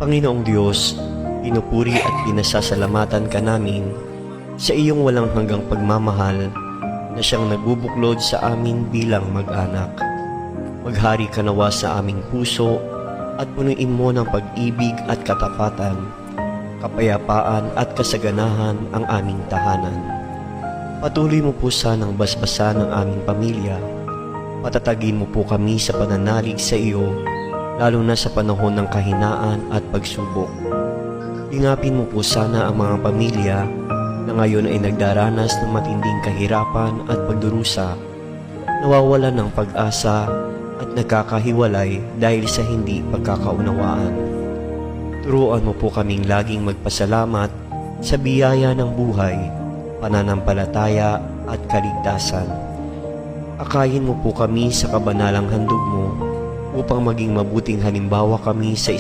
Panginoong Diyos, pinupuri at pinasasalamatan ka namin sa iyong walang hanggang pagmamahal na siyang nagbubuklod sa amin bilang mag-anak. Maghari ka nawa sa aming puso at punuin mo ng pag-ibig at katapatan, kapayapaan at kasaganahan ang aming tahanan. Patuloy mo po sanang basbasan ang aming pamilya. Patatagin mo po kami sa pananalig sa iyo, lalo na sa panahon ng kahinaan at pagsubok. Ingapin mo po sana ang mga pamilya na ngayon ay nagdaranas ng matinding kahirapan at pagdurusa, nawawalan ng pag-asa at nagkakahiwalay dahil sa hindi pagkakaunawaan. Turuan mo po kaming laging magpasalamat sa biyaya ng buhay, pananampalataya at kaligtasan. Akayin mo po kami sa kabanalang handog mo upang maging mabuting halimbawa kami sa